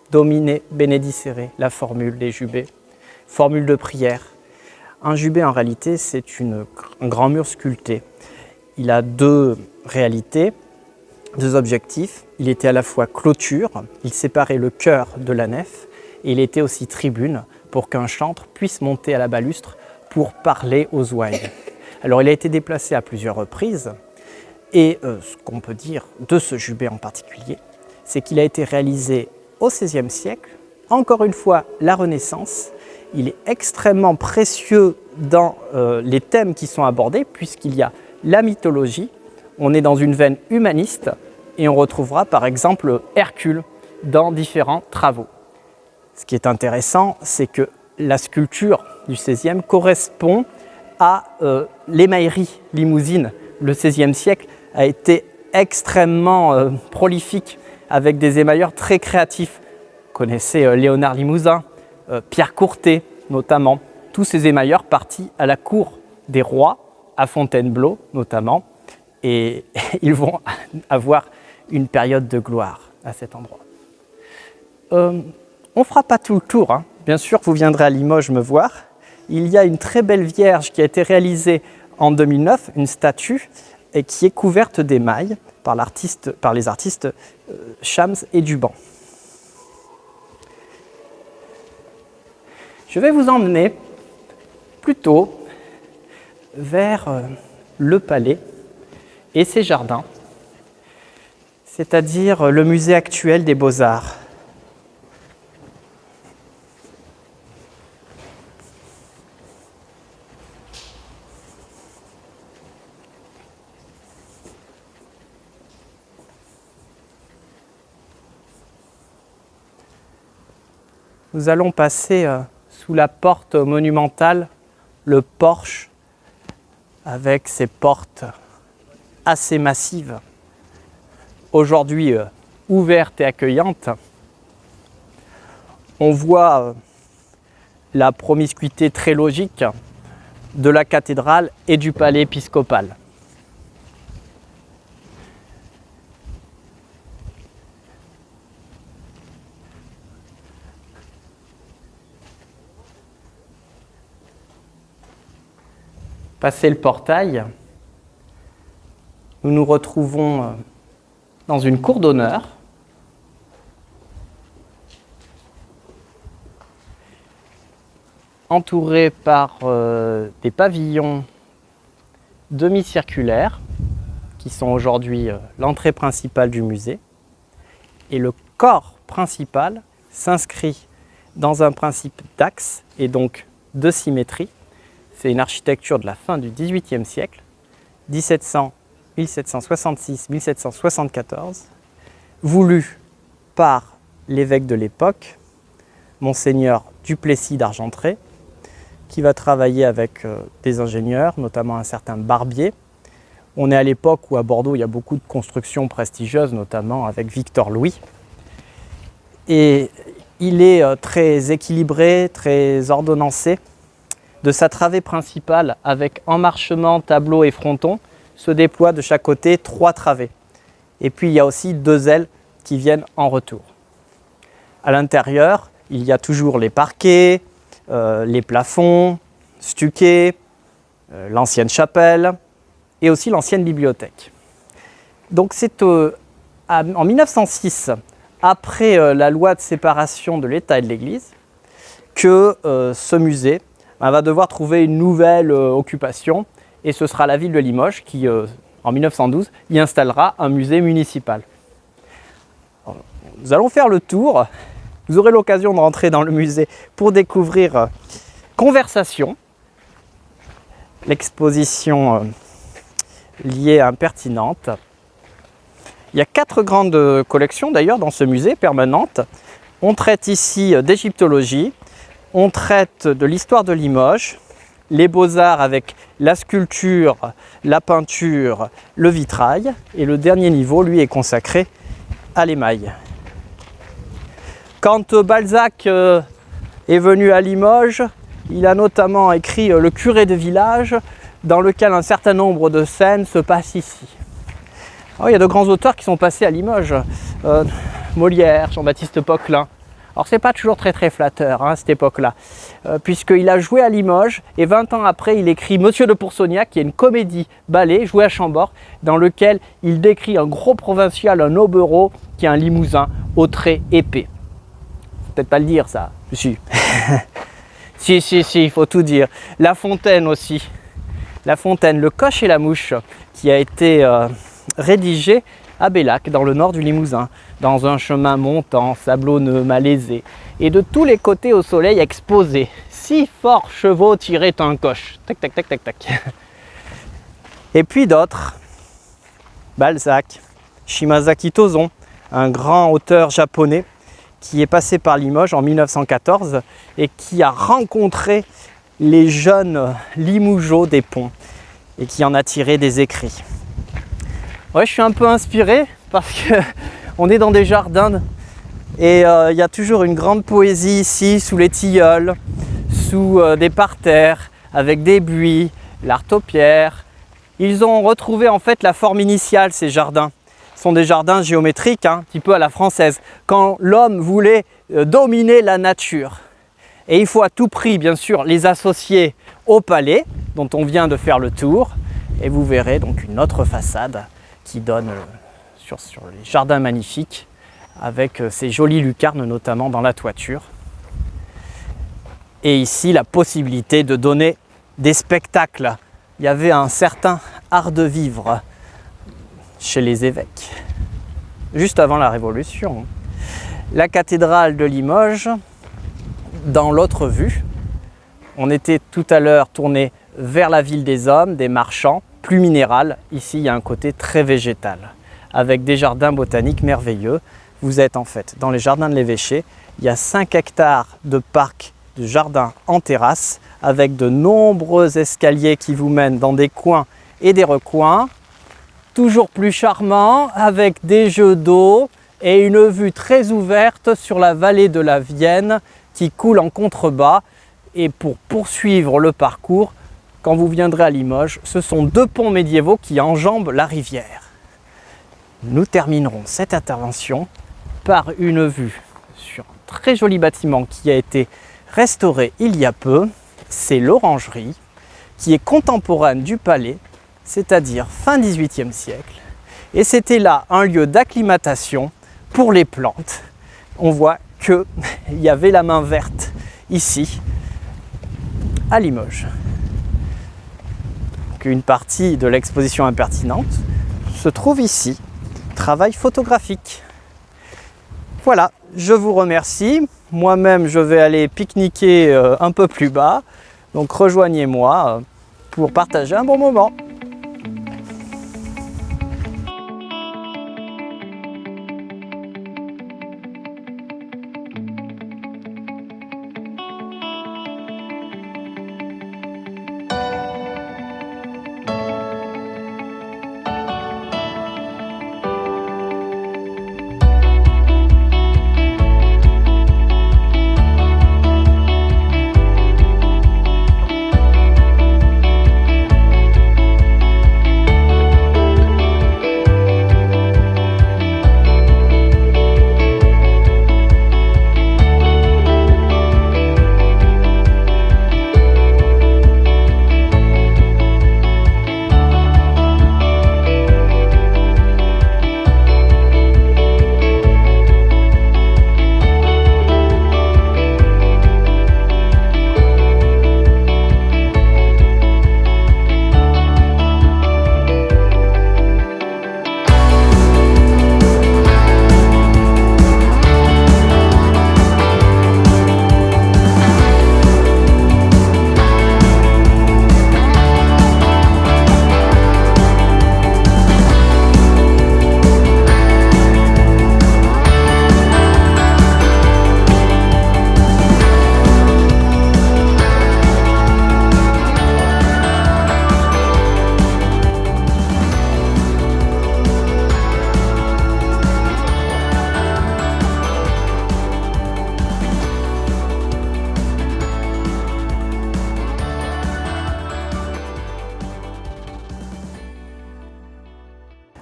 Domine, Benedicere, la formule des jubés. Formule de prière. Un jubé, en réalité, c'est un grand mur sculpté. Il a deux réalités, deux objectifs. Il était à la fois clôture, il séparait le chœur de la nef, et il était aussi tribune pour qu'un chantre puisse monter à la balustre pour parler aux ouailles. Alors, il a été déplacé à plusieurs reprises, et ce qu'on peut dire de ce jubé en particulier, c'est qu'il a été réalisé au XVIe siècle, encore une fois la Renaissance. Il est extrêmement précieux dans les thèmes qui sont abordés, puisqu'il y a la mythologie, on est dans une veine humaniste, et on retrouvera par exemple Hercule dans différents travaux. Ce qui est intéressant, c'est que la sculpture du XVIe correspond à l'émaillerie limousine. Le XVIe siècle a été extrêmement prolifique avec des émailleurs très créatifs. Vous connaissez Léonard Limousin, Pierre Courtet notamment, tous ces émailleurs partis à la cour des rois, à Fontainebleau notamment, et ils vont avoir une période de gloire à cet endroit. On ne fera pas tout le tour, hein. Bien sûr, vous viendrez à Limoges me voir. Il y a une très belle Vierge qui a été réalisée en 2009, une statue, et qui est couverte d'émail par les artistes Chams et Duban. Je vais vous emmener plutôt vers le palais et ses jardins, c'est-à-dire le musée actuel des Beaux-Arts. Nous allons passer sous la porte monumentale, le porche, avec ses portes assez massives, aujourd'hui ouvertes et accueillantes. On voit la promiscuité très logique de la cathédrale et du palais épiscopal. Passé le portail, nous nous retrouvons dans une cour d'honneur. Entourée par des pavillons demi-circulaires qui sont aujourd'hui l'entrée principale du musée. Et le corps principal s'inscrit dans un principe d'axe et donc de symétrie. C'est une architecture de la fin du XVIIIe siècle, 1700, 1766, 1774, voulue par l'évêque de l'époque, Monseigneur Duplessis d'Argentré, qui va travailler avec des ingénieurs, notamment un certain Barbier. On est à l'époque où à Bordeaux, il y a beaucoup de constructions prestigieuses, notamment avec Victor Louis. Et il est très équilibré, très ordonnancé. De sa travée principale, avec emmarchement, tableau et fronton, se déploient de chaque côté 3 travées. Et puis il y a aussi 2 ailes qui viennent en retour. À l'intérieur, il y a toujours les parquets, les plafonds, stuccés, l'ancienne chapelle et aussi l'ancienne bibliothèque. Donc c'est en 1906, après la loi de séparation de l'État et de l'Église, que ce musée va devoir trouver une nouvelle occupation et ce sera la ville de Limoges qui, en 1912, y installera un musée municipal. Alors, nous allons faire le tour. Vous aurez l'occasion de rentrer dans le musée pour découvrir Conversation, l'exposition liée à Impertinente. Il y a 4 grandes collections d'ailleurs dans ce musée permanente. On traite ici d'égyptologie, on traite de l'histoire de Limoges, les beaux-arts avec la sculpture, la peinture, le vitrail. Et le dernier niveau, lui, est consacré à l'émail. Quand Balzac est venu à Limoges, il a notamment écrit Le curé de village, dans lequel un certain nombre de scènes se passent ici. Alors, il y a de grands auteurs qui sont passés à Limoges, Molière, Jean-Baptiste Poquelin. Alors c'est pas toujours très flatteur à cette époque-là, puisqu'il a joué à Limoges et 20 ans après il écrit Monsieur de Pourceaugnac, qui est une comédie ballet jouée à Chambord, dans lequel il décrit un gros provincial, un hobereau, qui est un Limousin au trait épais. Faut peut-être pas le dire ça, si. si, il faut tout dire. La Fontaine aussi, La Fontaine, le coche et la mouche, qui a été rédigé à Bellac, dans le nord du Limousin, dans un chemin montant, sablonneux, malaisé, et de tous les côtés au soleil exposé. 6 forts chevaux tiraient un coche. Tac, tac, tac, tac, tac. Et puis d'autres, Balzac, Shimazaki Tozon, un grand auteur japonais qui est passé par Limoges en 1914 et qui a rencontré les jeunes limougeaux des ponts et qui en a tiré des écrits. Ouais, je suis un peu inspiré parce qu'on est dans des jardins et il y a toujours une grande poésie ici, sous les tilleuls, sous des parterres, avec des buis, l'artopierre. Ils ont retrouvé en fait la forme initiale, ces jardins. Ce sont des jardins géométriques, un petit peu à la française, quand l'homme voulait dominer la nature. Et il faut à tout prix, bien sûr, les associer au palais, dont on vient de faire le tour. Et vous verrez donc une autre façade qui donne sur les jardins magnifiques, avec ces jolies lucarnes, notamment dans la toiture. Et ici, la possibilité de donner des spectacles. Il y avait un certain art de vivre chez les évêques, juste avant la Révolution. La cathédrale de Limoges, dans l'autre vue, on était tout à l'heure tourné vers la ville des hommes, des marchands, plus minéral. Ici, il y a un côté très végétal, avec des jardins botaniques merveilleux. Vous êtes en fait dans les jardins de l'évêché. Il y a 5 hectares de parcs de jardins en terrasse, avec de nombreux escaliers qui vous mènent dans des coins et des recoins, toujours plus charmants, avec des jeux d'eau et une vue très ouverte sur la vallée de la Vienne qui coule en contrebas. Et pour poursuivre le parcours, quand vous viendrez à Limoges, ce sont 2 ponts médiévaux qui enjambent la rivière. Nous terminerons cette intervention par une vue sur un très joli bâtiment qui a été restauré il y a peu. C'est l'Orangerie, qui est contemporaine du palais, c'est-à-dire fin XVIIIe siècle. Et c'était là un lieu d'acclimatation pour les plantes. On voit qu'il y avait la main verte ici, à Limoges. Une partie de l'exposition impertinente se trouve ici, travail photographique. Voilà, je vous remercie. Moi-même, je vais aller pique-niquer un peu plus bas. Donc rejoignez-moi pour partager un bon moment.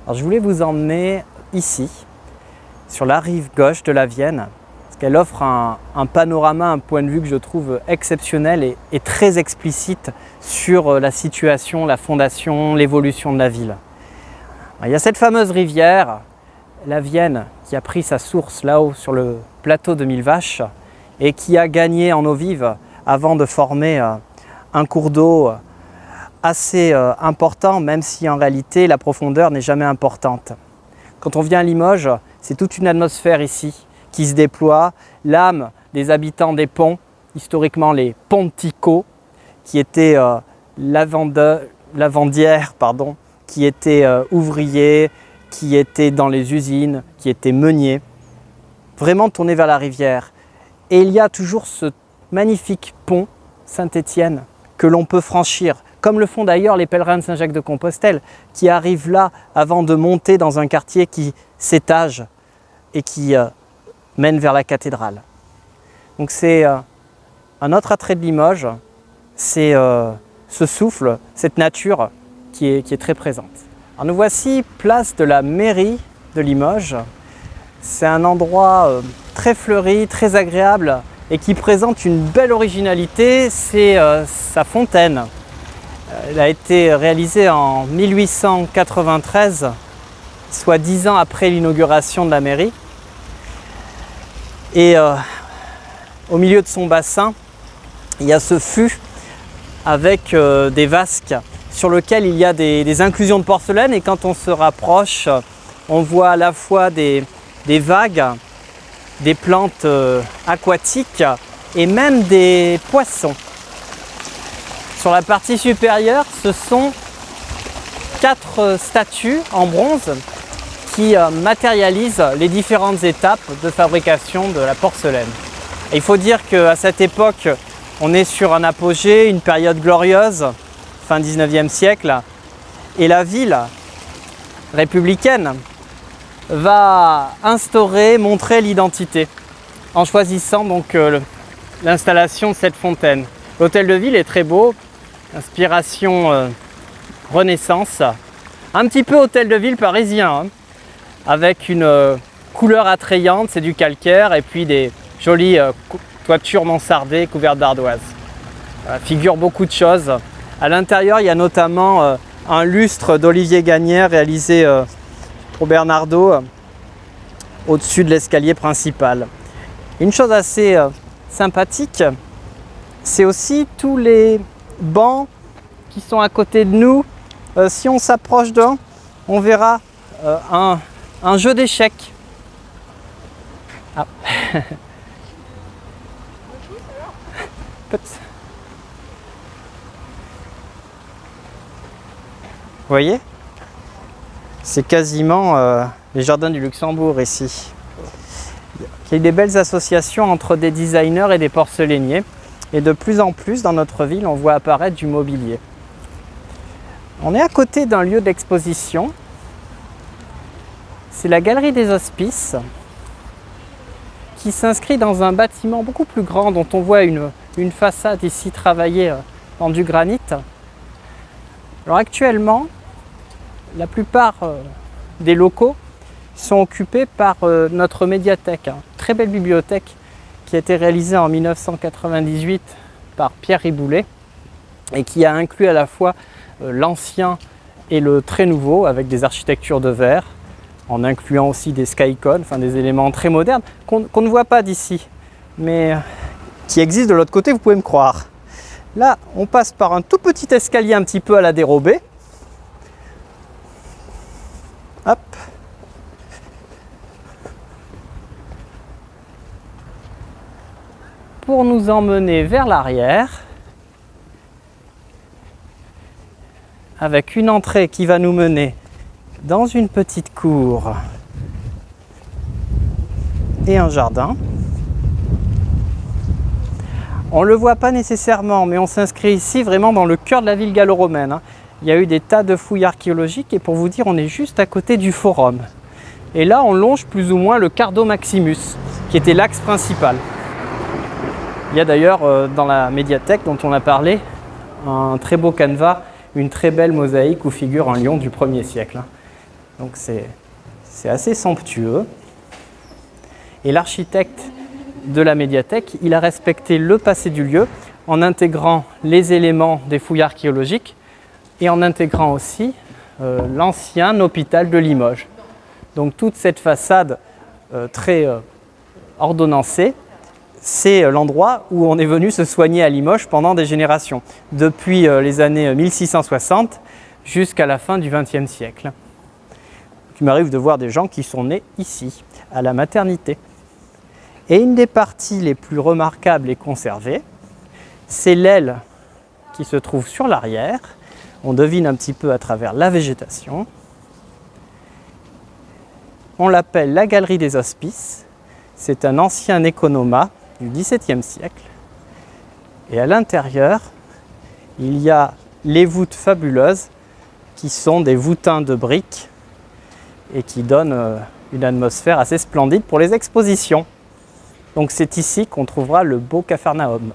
Alors je voulais vous emmener ici, sur la rive gauche de la Vienne, parce qu'elle offre un panorama, un point de vue que je trouve exceptionnel et très explicite sur la situation, la fondation, l'évolution de la ville. Alors, il y a cette fameuse rivière, la Vienne, qui a pris sa source là-haut sur le plateau de Mille Vaches et qui a gagné en eau vive avant de former un cours d'eau assez important, même si en réalité la profondeur n'est jamais importante. Quand on vient à Limoges, c'est toute une atmosphère ici qui se déploie. L'âme des habitants des ponts, historiquement les ponticaux, qui étaient lavandières, qui étaient ouvriers, qui étaient dans les usines, qui étaient meuniers, vraiment tournés vers la rivière. Et il y a toujours ce magnifique pont Saint-Étienne que l'on peut franchir, comme le font d'ailleurs les pèlerins de Saint-Jacques-de-Compostelle, qui arrivent là avant de monter dans un quartier qui s'étage et qui mène vers la cathédrale. Donc c'est un autre attrait de Limoges, c'est ce souffle, cette nature qui est très présente. Alors nous voici place de la mairie de Limoges. C'est un endroit très fleuri, très agréable et qui présente une belle originalité, c'est sa fontaine. Elle a été réalisée en 1893, soit 10 ans après l'inauguration de la mairie. Et au milieu de son bassin, il y a ce fût avec des vasques sur lequel il y a des inclusions de porcelaine, et quand on se rapproche, on voit à la fois des vagues, des plantes aquatiques et même des poissons. Sur la partie supérieure, ce sont 4 statues en bronze qui matérialisent les différentes étapes de fabrication de la porcelaine. Et il faut dire qu'à cette époque, on est sur un apogée, une période glorieuse, fin 19e siècle, et la ville républicaine va montrer l'identité en choisissant donc l'installation de cette fontaine. L'hôtel de ville est très beau, inspiration Renaissance, un petit peu hôtel de ville parisien, hein, avec une couleur attrayante, c'est du calcaire, et puis des jolies toitures mansardées couvertes d'ardoise. Figure beaucoup de choses. À l'intérieur, il y a notamment un lustre d'Olivier Gagnère réalisé pour Bernardo au-dessus de l'escalier principal. Une chose assez sympathique, c'est aussi tous les bancs qui sont à côté de nous. Si on s'approche d'un, on verra un jeu d'échecs. Ah. Vous voyez? C'est quasiment les jardins du Luxembourg ici. Il y a des belles associations entre des designers et des porcelainiers. Et de plus en plus dans notre ville, on voit apparaître du mobilier. On est à côté d'un lieu d'exposition. C'est la Galerie des Hospices, qui s'inscrit dans un bâtiment beaucoup plus grand, dont on voit une façade ici travaillée dans du granit. Alors actuellement, la plupart des locaux sont occupés par notre médiathèque, très belle bibliothèque qui a été réalisée en 1998 par Pierre Riboulet et qui a inclus à la fois l'ancien et le très nouveau avec des architectures de verre, en incluant aussi des skycones, enfin des éléments très modernes qu'on ne voit pas d'ici, mais qui existent de l'autre côté, vous pouvez me croire. Là, on passe par un tout petit escalier un petit peu à la dérobée. Hop. Pour nous emmener vers l'arrière, avec une entrée qui va nous mener dans une petite cour et un jardin. On ne le voit pas nécessairement, mais on s'inscrit ici vraiment dans le cœur de la ville gallo-romaine. Il y a eu des tas de fouilles archéologiques et pour vous dire, on est juste à côté du forum. Et là, on longe plus ou moins le Cardo Maximus, qui était l'axe principal. Il y a d'ailleurs dans la médiathèque dont on a parlé, un très beau canevas, une très belle mosaïque où figure un lion du 1er siècle. Donc c'est assez somptueux. Et l'architecte de la médiathèque, il a respecté le passé du lieu en intégrant les éléments des fouilles archéologiques et en intégrant aussi l'ancien hôpital de Limoges. Donc toute cette façade très ordonnancée, c'est l'endroit où on est venu se soigner à Limoges pendant des générations, depuis les années 1660 jusqu'à la fin du XXe siècle. Il m'arrive de voir des gens qui sont nés ici, à la maternité. Et une des parties les plus remarquables et conservées, c'est l'aile qui se trouve sur l'arrière. On devine un petit peu à travers la végétation. On l'appelle la Galerie des Hospices. C'est un ancien économat du XVIIe siècle. Et à l'intérieur, il y a les voûtes fabuleuses qui sont des voûtins de briques et qui donnent une atmosphère assez splendide pour les expositions. Donc c'est ici qu'on trouvera le beau Capharnaüm.